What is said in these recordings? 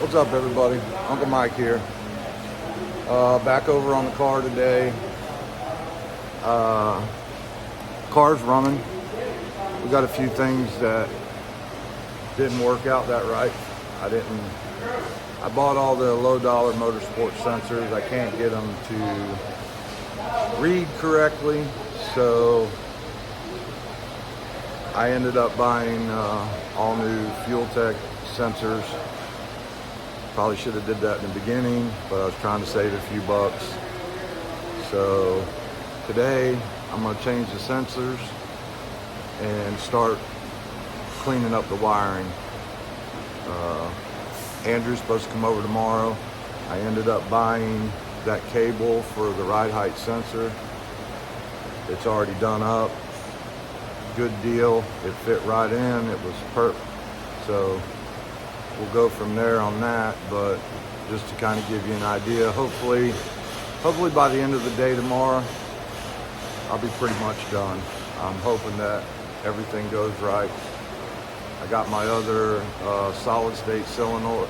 What's up, everybody? Uncle Mike here. Back over on the car today. Car's running. We got a few things that didn't work out that right. I bought all the low dollar motorsport sensors. I can't get them to read correctly, so I ended up buying all new Fuel Tech sensors. Probably should have did that in the beginning, but I was trying to save a few bucks. So today I'm going to change the sensors and start cleaning up the wiring. Andrew's supposed to come over tomorrow. I ended up buying that cable for the ride height sensor. It's already done up. Good deal. It fit right in. It was perfect. So we'll go from there on that, but just to kind of give you an idea, hopefully by the end of the day tomorrow, I'll be pretty much done. I'm hoping that everything goes right. I got my other solid state solenoid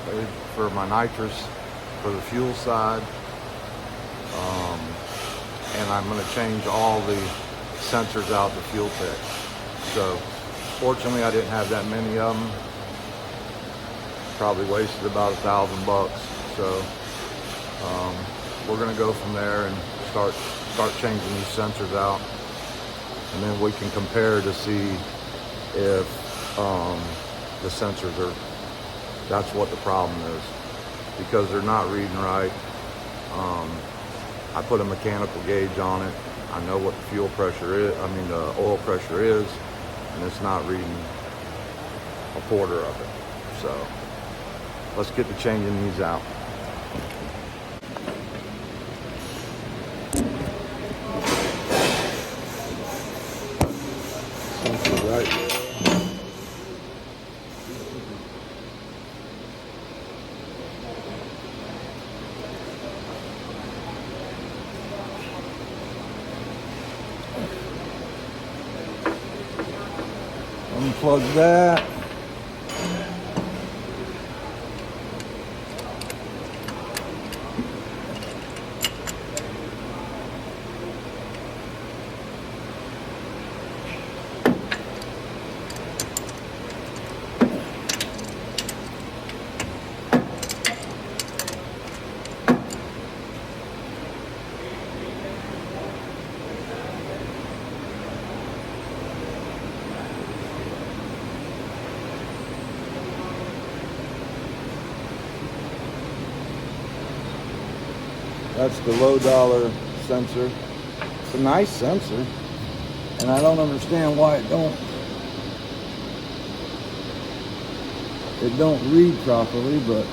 for my nitrous for the fuel side. And I'm going to change all the sensors out to Fuel Tech. So fortunately I didn't have that many of them. Probably wasted about $1,000. So we're going to go from there and start changing these sensors out, and then we can compare to see if the sensors that's what the problem is, because they're not reading right. I put a mechanical gauge on it. I know what the fuel pressure is, the oil pressure is, and it's not reading a quarter of it. So let's get to changing these out. Sensor right. Unplug that. That's the low dollar sensor. It's a nice sensor, and I don't understand why it don't read properly, but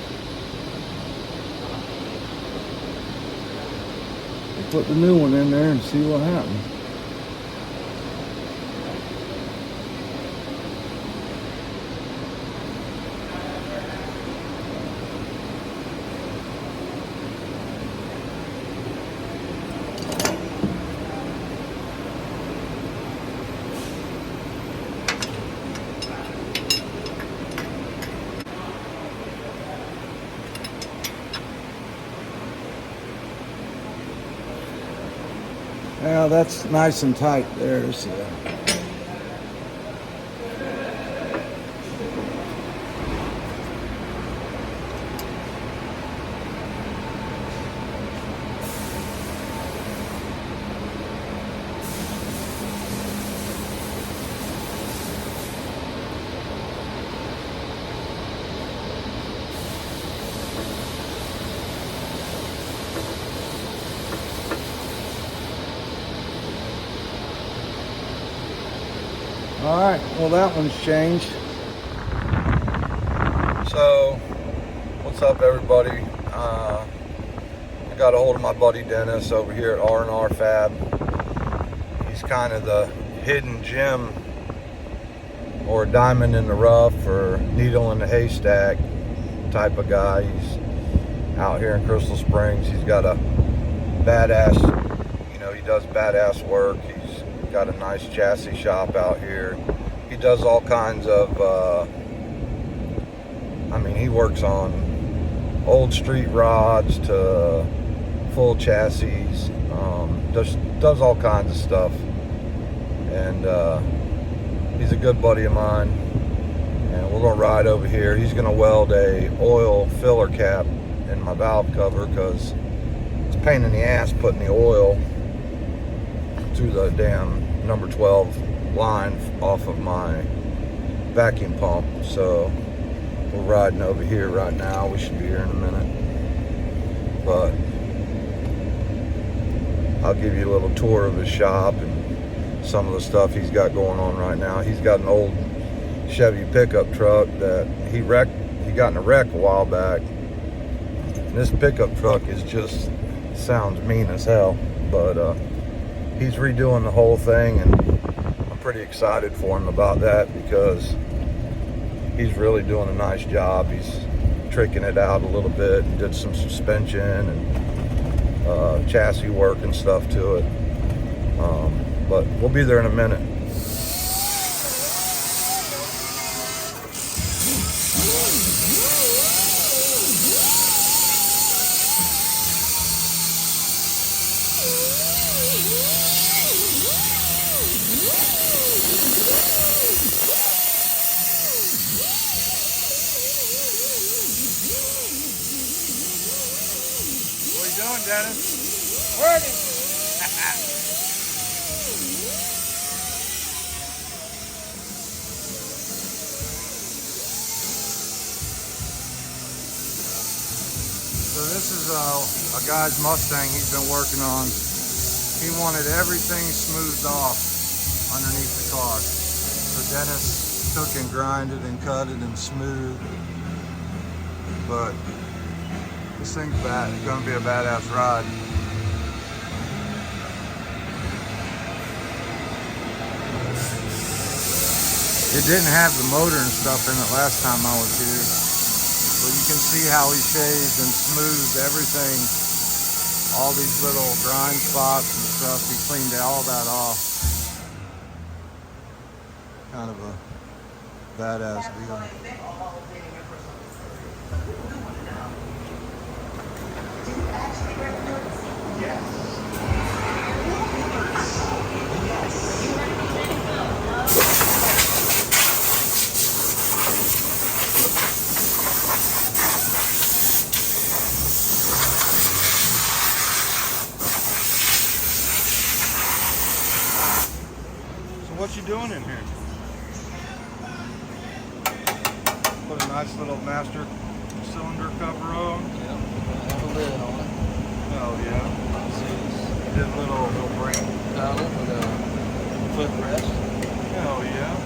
I'll put the new one in there and see what happens. Now that's nice and tight there. So. All right, well that one's changed. So, what's up, everybody? I got a hold of my buddy Dennis over here at R&R Fab. He's kind of the hidden gem or diamond in the rough or needle in the haystack type of guy. He's out here in Crystal Springs. He's got a badass, he does badass work. He's got a nice chassis shop out here. He does all kinds of, he works on old street rods to full chassis. Just does all kinds of stuff. And he's a good buddy of mine. And we're gonna ride over here. He's gonna weld a oil filler cap in my valve cover because it's a pain in the ass putting the oil through the damn number 12 line off of my vacuum pump. So we're riding over here right now. We should be here in a minute. But I'll give you a little tour of his shop and some of the stuff he's got going on right now. He's got an old Chevy pickup truck that he got in a wreck a while back. And this pickup truck is just, sounds mean as hell, but he's redoing the whole thing, and I'm pretty excited for him about that because he's really doing a nice job. He's tricking it out a little bit and did some suspension and chassis work and stuff to it. But we'll be there in a minute. What are you doing, Dennis? Working. So this is a guy's Mustang he's been working on. He wanted everything smoothed off underneath the car. So Dennis took and grinded and cut it and smoothed. But this thing's gonna be a badass ride. It didn't have the motor and stuff in it last time I was here. But you can see how he shaved and smoothed everything. All these little grind spots and stuff. He cleaned all that off. Kind of a badass deal. What you doing in here? Put a nice little master cylinder cover on. Yeah, have a lid on it. Oh yeah. Did a little brain Paddle with a footrest. Hell yeah.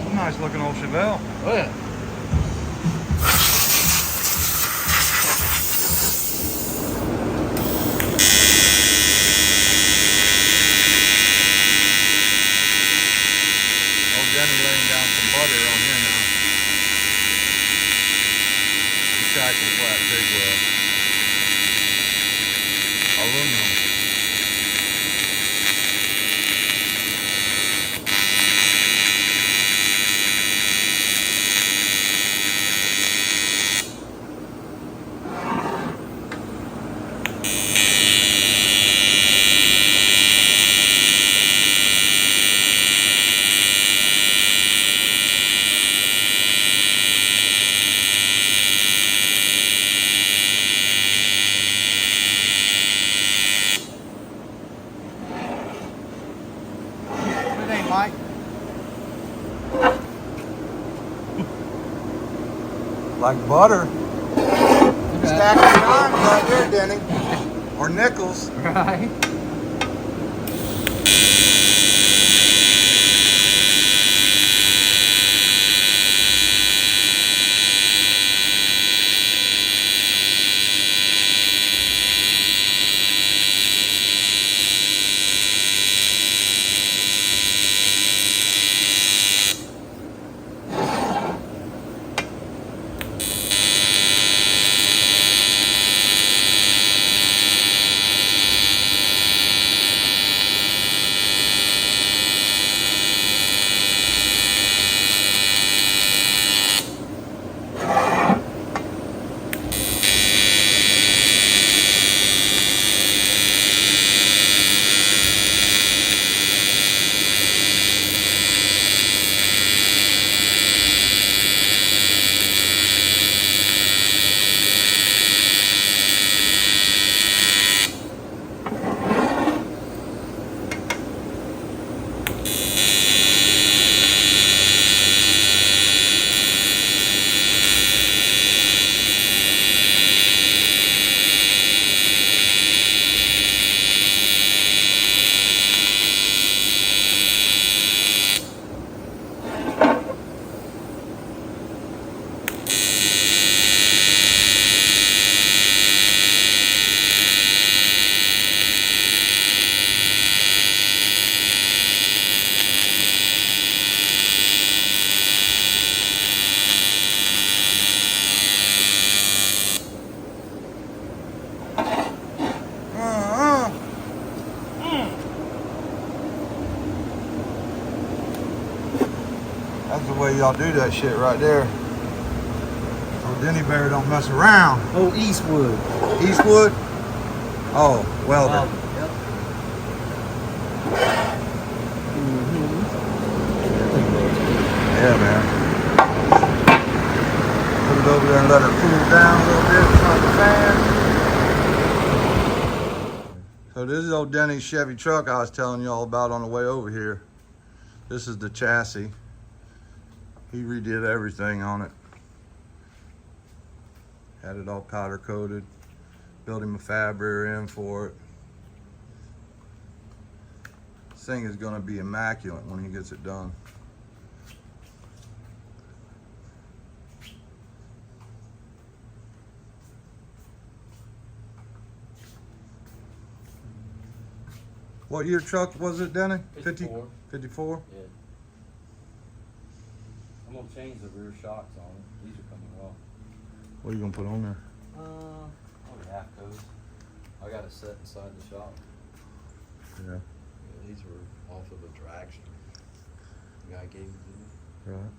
It's a nice looking old Chevelle. Oh yeah. Jenny laying down some butter on here now. Shacking flat pig wheel. Aluminum. Mike. Like butter. Stack of dimes right there, Denny. Or nickels. Right. y'all do that shit right there. Oh, Denny Bear don't mess around. Oh, Eastwood. Eastwood? Oh, welder. Yep. Yeah, man. Put it over there and let her cool down a little bit in front of the fan. So this is old Denny's Chevy truck I was telling y'all about on the way over here. This is the chassis. He redid everything on it. Had it all powder coated. Built him a fab rear end for it. This thing is gonna be immaculate when he gets it done. What year truck was it, Denny? 54. 54? Yeah. I'm gonna change the rear shocks on it. These are coming off. What are you gonna put on there? Probably half coat. I got it set inside the shop. Yeah. Yeah, these were off of a traction. The guy gave them to me. Right.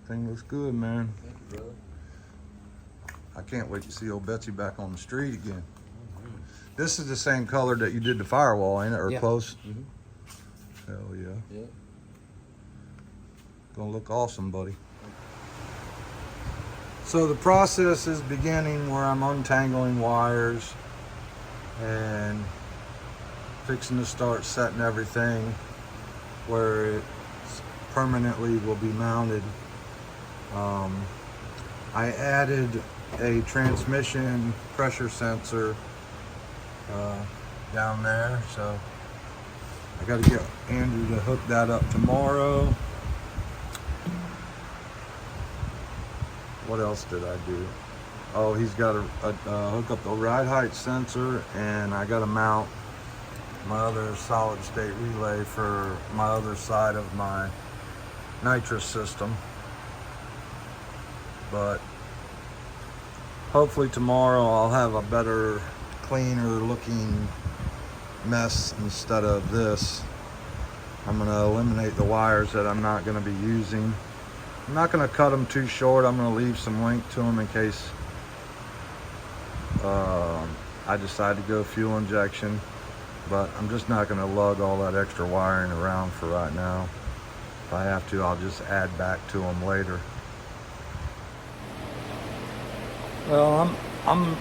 Thing looks good, man. Thank you, brother. I can't wait to see old Betsy back on the street again. This is the same color that you did the firewall, ain't it? Or Yeah. close? Mm-hmm. Hell yeah. Yeah. Gonna look awesome, buddy. So the process is beginning where I'm untangling wires and fixing to start setting everything where it permanently will be mounted. I added a transmission pressure sensor down there, so I got to get Andrew to hook that up tomorrow. What else did I do? Oh, he's got to hook up the ride height sensor, and I got to mount my other solid state relay for my other side of my nitrous system. But hopefully tomorrow I'll have a better, cleaner looking mess instead of this. I'm going to eliminate the wires that I'm not going to be using. I'm not going to cut them too short. I'm going to leave some length to them in case I decide to go fuel injection. But I'm just not going to lug all that extra wiring around for right now. If I have to, I'll just add back to them later. Well, I'm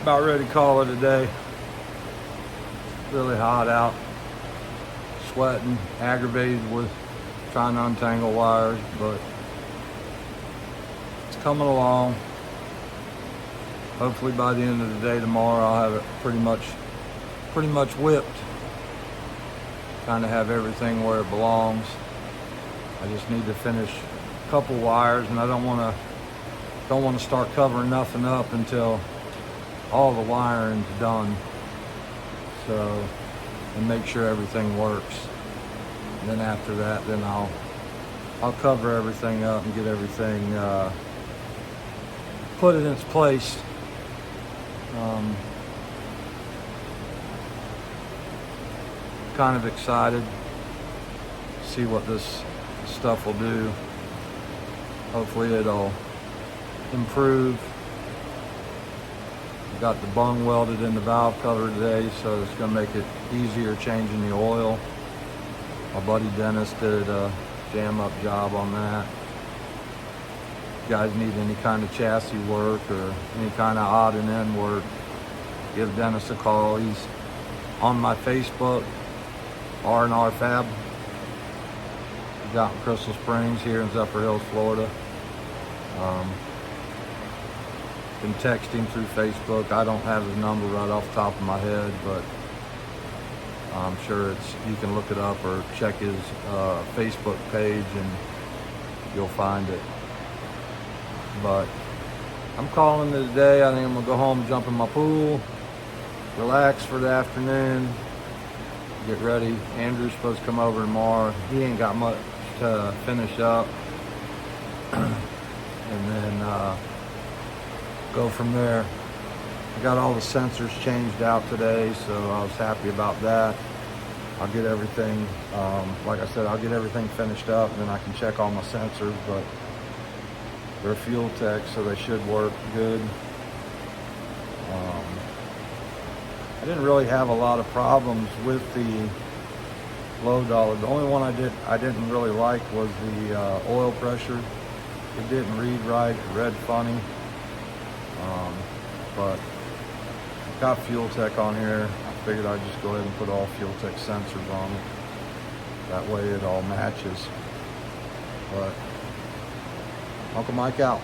about ready to call it a day. It's really hot out. Sweating, aggravated with trying to untangle wires, but it's coming along. Hopefully by the end of the day tomorrow I'll have it pretty much whipped. Kind of have everything where it belongs. I just need to finish a couple wires, and I don't want to start covering nothing up until all the wiring's done. So, and make sure everything works. And then after that, then I'll cover everything up and get everything put in its place. Kind of excited to see what this stuff will do. Hopefully it'll improve. We got the bung welded in the valve cover today, so it's going to make it easier changing the oil. My buddy Dennis did a jam up job on that. If you guys need any kind of chassis work or any kind of odd and end work, give Dennis a call. He's on my Facebook, R&R Fab. He's out in Crystal Springs here in Zephyr Hills, Florida. Been texting through Facebook. I don't have his number right off the top of my head, but I'm sure you can look it up or check his Facebook page and you'll find it. But I'm calling it a day. I think I'm gonna go home, jump in my pool, relax for the afternoon, get ready. Andrew's supposed to come over tomorrow. He ain't got much to finish up. And then go from there. I got all the sensors changed out today, so I was happy about that. I'll get everything, like I said, I'll get everything finished up, and then I can check all my sensors, but they're fuel tech, so they should work good. I didn't really have a lot of problems with the low dollar. The only one I didn't really like was the oil pressure. It didn't read right, it read funny. But got fuel tech on here. I figured I'd just go ahead and put all fuel tech sensors on it. That way it all matches. But Uncle Mike out.